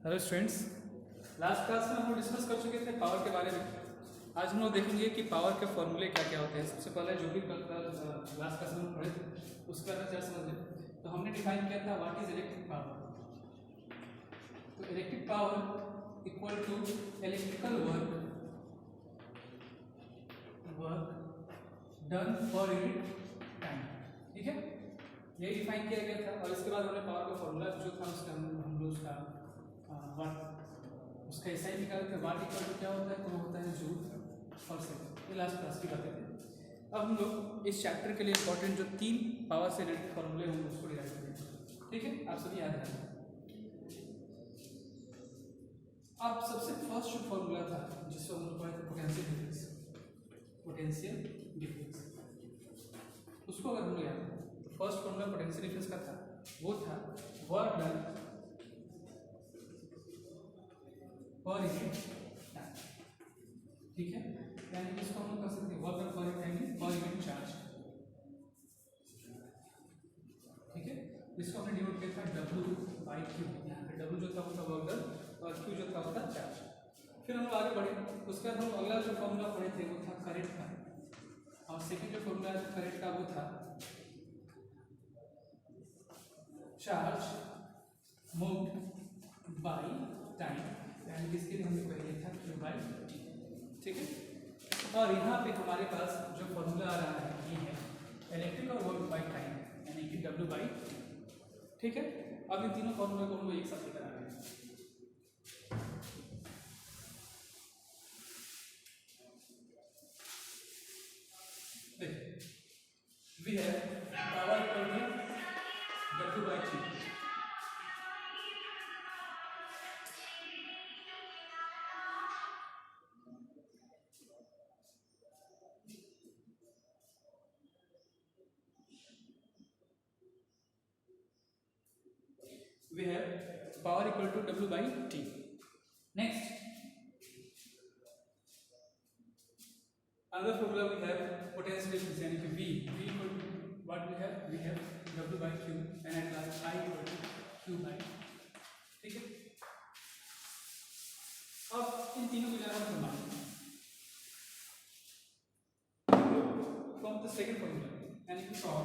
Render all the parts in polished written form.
Hello students, last class में हम लोग डिस्कस कर चुके थे पावर के बारे में। आज हम लोग देखेंगे कि पावर के फॉर्मूले क्या क्या होते हैं। सबसे पहले जो भी लास्ट क्लास में हम पढ़े थे उसके बारे में जरा समझ लें। तो हमने डिफाइन किया था व्हाट इज इलेक्ट्रिक पावर। तो electric power equal to electrical work done for unit time. ठीक है, यही डिफाइन किया गया था। और इसके बाद हमने पावर का फॉर्मूला जो था उसका हम लोग उसका एसआई निकाले थे। वाट इक्वल टू क्या होता है, तो होता है जूल पर सेकंड। ये लास्ट क्लास की बातें थी। अब हम लोग इस चैप्टर के लिए इंपॉर्टेंट जो 3 पावर से रिलेटेड फॉर्मूले होंगे उसको डिराइव करेंगे। ठीक है, आप सभी याद रखें। अब सबसे फर्स्ट जो फॉर्मूला था जिसको हम लोग पढ़े थे पोटेंशियल डिफरेंस, उसको अगर हम लोग याद करें तो फर्स्ट फॉर्मूला पोटेंशियल डिफरेंस का था, वो था work done per unit time. ठीक है, यानी इसको हम लोग कर सकते हैं वर्क डन पर टाइम पर यूनिट चार्ज। ठीक है, इसको हमने डिनोट किया था W/Q। यहाँ पे W जो था वो था वर्क डन और Q जो था वो था चार्ज। फिर हम लोग आगे बढ़े, उसके बाद हम अगला जो फॉर्मूला पढ़े थे वो था करंट का। और सेकंड जो फॉर्मूला था करंट का वो था चार्ज मूव्ड बाय टाइम, यानी इसके लिए हमने पहले था Q/T। ठीक है, और यहाँ पे हमारे पास जो फॉर्मूला आ रहा है ये है इलेक्ट्रिकल वर्क बाय टाइम, यानी कि W/T। ठीक है, अब इन तीनों फॉर्मूला को हम लोग एक साथ लेकर आ रहे हैं। We have power equal to W/T. We have power equal to W/T. Next, another formula we have potential difference, यानी कि V equal to what we have W/Q and at last I equal to Q/T। ठीक है, अब इन तीनों को जरा हम घुमाएं from the second formula, यानी कि from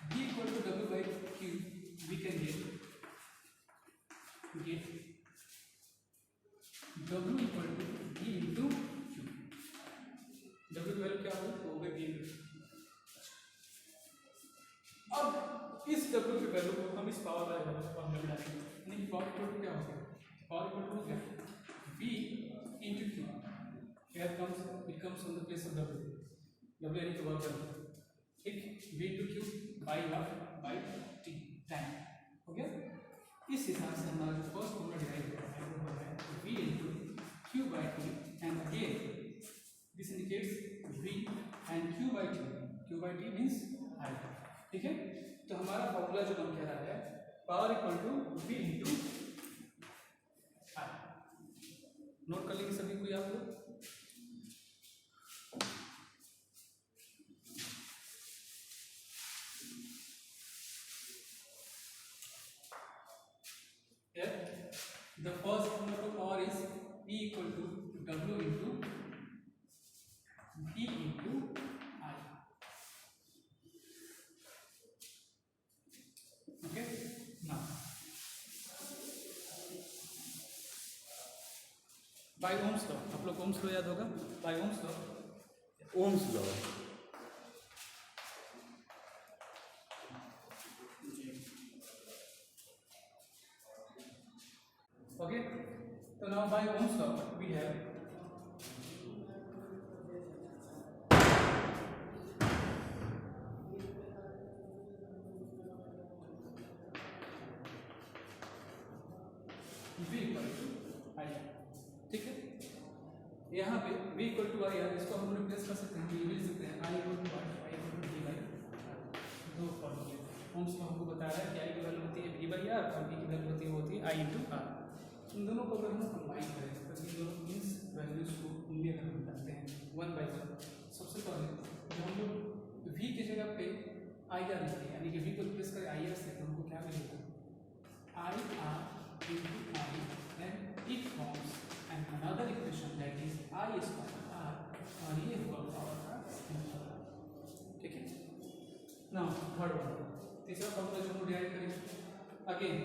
V equal to W/Q we can get W equal to V into Q। W की वैल्यू क्या होगी, वो होगी V। अब इस W की वैल्यू को हम इस पावर वाले फॉर्मूले में डालेंगे, यानी कि पावर इक्वल टू क्या होगा, पावर इक्वल टू क्या V into Q। Here comes it comes on the place of W यानी कि वर्क डन। ठीक, V into Q by what, by T time. हो गया। इस हिसाब से हमारा जो फर्स्ट फॉर्मूला डिराइव हुआ है वो है V into Q/T, and again this indicates V and Q/T। Q/T means I। ठीक है, तो हमारा फॉर्मूला जो हम कह रहा है power equal to V into I। Note कर लेंगे सभी कोई आप लोग। The first formula for power is P equal to W into V into I। Okay, now by Ohm's law, आप लोग Ohm's law याद होगा, by Ohm's law। Okay, so now by Ohm's law we have V equal to I। ठीक है, यहाँ पे V equal to I है, इसको हम रिप्लेस कर सकते हैं, ये भी लिख सकते हैं I equal to I equal to D/R। दो फॉर्मूले Ohm's law हमको बता रहा है कि I की वैल्यू होती है V/R और V की वैल्यू होती है I into R। इन दोनों को अगर हम कंबाइन करें तो इन दोनों मीन्स वैल्यूज को उनमें अगर हम डालते हैं 1/1, सबसे पहले जब हम लोग V की जगह पे IR लिखते हैं, यानी कि V को रिप्लेस करें IR से, तो हमको क्या मिलेगा IR into I, then it forms another equation that is I square R, और ये हुआ पावर का सिंपल। ठीक है। नाउ थर्ड वन, तीसरा फॉर्मूला जो हम डिराइव करेंगे अगेन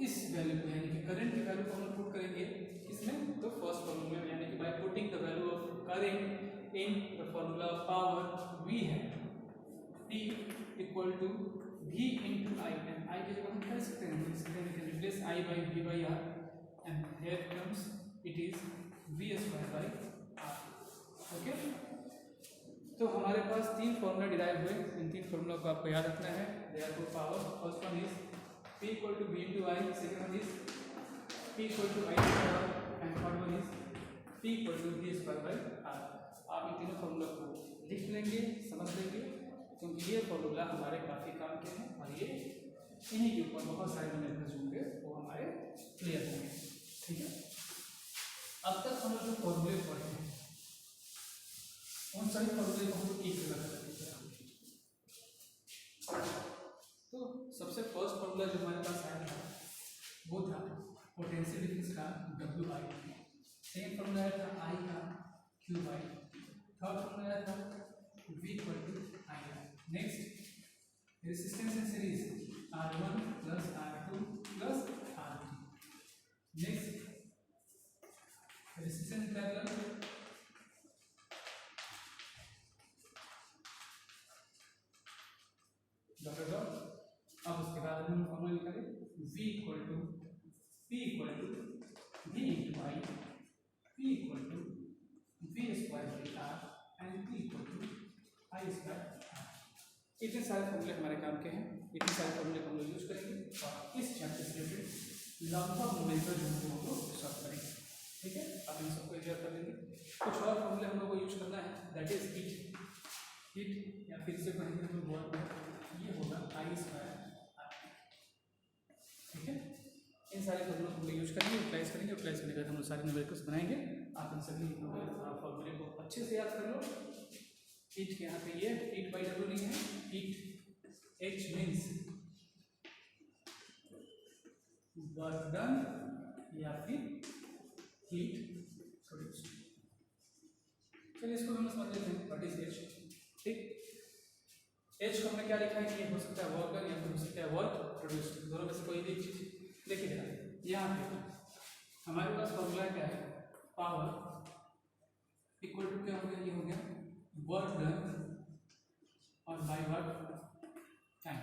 इस वैल्यू को, यानी कि करंट की वैल्यू को हम पुट करेंगे किसमें, तो फर्स्ट फॉर्मूला में, यानी कि by putting the value of current in the formula of power V है P equal to V into I, and I की जगह हम कह सकते हैं we can replace I by V by R, and here comes it is V square by R। Okay, तो हमारे पास तीन फॉर्मूला डिराइव हुए, इन तीन फॉर्मूला को आपको याद रखना है। Therefore power first one is P equal to V into I, second one is P equal to I square, and third one is P equal to V square by R। आप इन तीनों formula को लिख लेंगे, समझ लेंगे, क्योंकि ये formula हमारे काफ़ी काम के हैं और ये इन्हीं के ऊपर बहुत सारे न्यूमेरिकल्स होंगे वो हमारे क्लियर होंगे। ठीक है, अब तक हम लोग जो फॉर्मूले पढ़े हैं उन सभी फॉर्मूले को हम एक जगह कर देते हैं। तो सबसे फर्स्ट फॉर्मूला जो हमारे पास आया था वो था पोटेंशियल डिफरेंस का WI, सेकंड फॉर्मूला आया था I का QI, थर्ड फॉर्मूला आया था V equal to I। Next resistance in series R1 plus R2 plus R3। Next resistance parallel dot dot. अब उसके बाद हम फॉर्मूला निकालें V equal to V into I, P equal to V square by R, and P equal to I square R। इतने सारे फॉर्मूले हमारे काम के हैं, इतने सारे फॉर्मूले को हम लोग यूज करेंगे और इस चैप्टर से रिलेटेड लगभग न्यूमेरिकल जो हम लोग को सॉल्व करेंगे। ठीक है, आप इन सबको क्लियर कर लेंगे। कुछ और फॉर्मूले हम लोग को यूज करना है, दैट इज हीट या फिर से कहेंगे तो वर्क, ये होगा I स्क्वायर R। ठीक है, इन सारे फॉर्मूले को हम लोग यूज करेंगे, यूटिलाइज करेंगे, यूटिलाइज करने के बाद हम लोग सारे न्यूमेरिकल्स बनाएंगे। आप इन सभी फॉर्मूले को अच्छे से याद कर लो। हीट के यहाँ पे ये हीट बाई डब्ल्यू नहीं है, heat H means work done या फिर हीट प्रोड्यूस्ड। चलिए इसको हम समझ लेते हैं, व्हाट इज H। ठीक, H को हमने क्या लिखा है कि ये हो सकता है वर्क डन या फिर हो सकता है वर्क प्रोड्यूस्ड, दोनों में से कोई भी एक चीज। देखिए यहाँ पे हमारे पास फॉर्मूला क्या है, पावर इक्वल टू क्या हो गया, ये हो गया वर्क डन और बाय वर्क टाइम।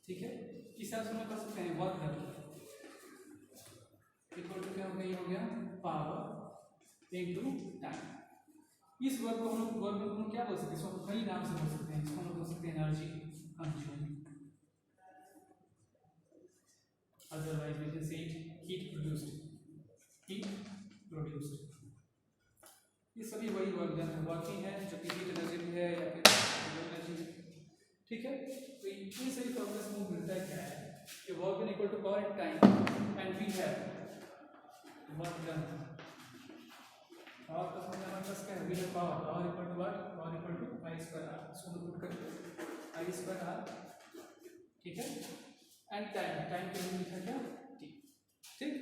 ठीक है, इस तरह से हम कर सकते हैं वर्क डन इक्वल टू क्या हो गया, ये हो गया पावर इनटू टाइम। इस वर्क को हम लोग वर्क को क्या बोल सकते हैं, इसको कई नाम से बोल सकते हैं। इसको हम लोग बोल सकते हैं energy consume, otherwise we can say it heat produced। ये सभी वही वर्क डन है, वर्किंग है जो कि हीट एनर्जी भी है या फिर एनर्जी है। ठीक है, तो इन सभी फॉर्मूले से हमें मिलता है क्या है कि work done equal to power and time, and we have work done. Power का फॉर्मूला हमारे पास क्या है, we have power equal to what, power equal to I square R। इसको हम पुट करते हैं I स्क्वायर R। ठीक है, एंड टाइम के लिए लिखा क्या T। ठीक,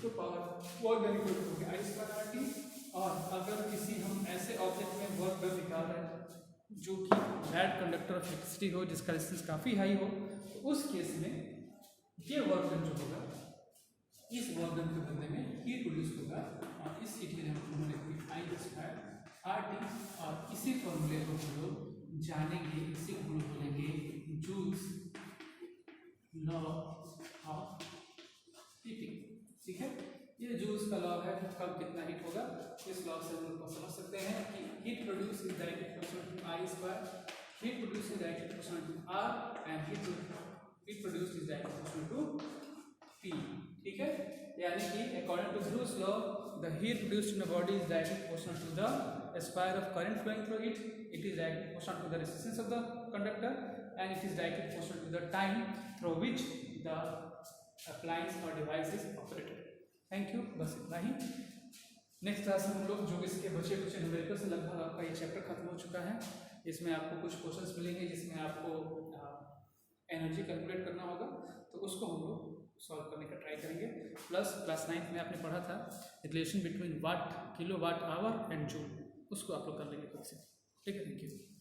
तो power work done equal to हो गया I स्क्वायर R T। और अगर किसी हम ऐसे ऑब्जेक्ट में वर्क डन निकाल रहे हैं जो कि बैड कंडक्टर ऑफ इलेक्ट्रिसिटी हो, जिसका रेजिस्टेंस काफ़ी हाई हो, तो उस केस में ये वर्क डन जो होगा, इस वर्क डन के बदले में हीट प्रोड्यूस होगा, और इस हीट के लिए हम फॉर्मूले I स्क्वायर R T। और इसी फॉर्मूले को हम लोग जानेंगे, इसी को हम बोलेंगे जूल्स लॉ ऑफ हीटिंग। ठीक है, ये जूल्स का लॉ है, कब कितना हीट होगा। इस लॉ से हम लोग समझ सकते हैं कि heat produce is directly proportional to I square, heat produce is directly proportional to R, and heat produce is directly proportional to P। ठीक है, यानी कि according to Joule's law the heat produced in the body is directly proportional to the square of current flowing through it, it is directly proportional to the resistance of the conductor, and it is directly proportional to the time through which the appliance और device is operated. Thank you, बस इतना ही। Next class में हम लोग जो इसके बचे कुछ न्यूमेरिकल से लगभग आपका ये चैप्टर खत्म हो चुका है। इसमें आपको कुछ क्वेश्चंस मिलेंगे जिसमें आपको एनर्जी कैलकुलेट करना होगा, तो उसको हम लोग सॉल्व करने का ट्राई करेंगे। प्लस क्लास 9th में आपने पढ़ा था relation between watt, kilowatt hour and joule, उसको आप लोग कर लेंगे खुद से। ठीक है, थैंक यू।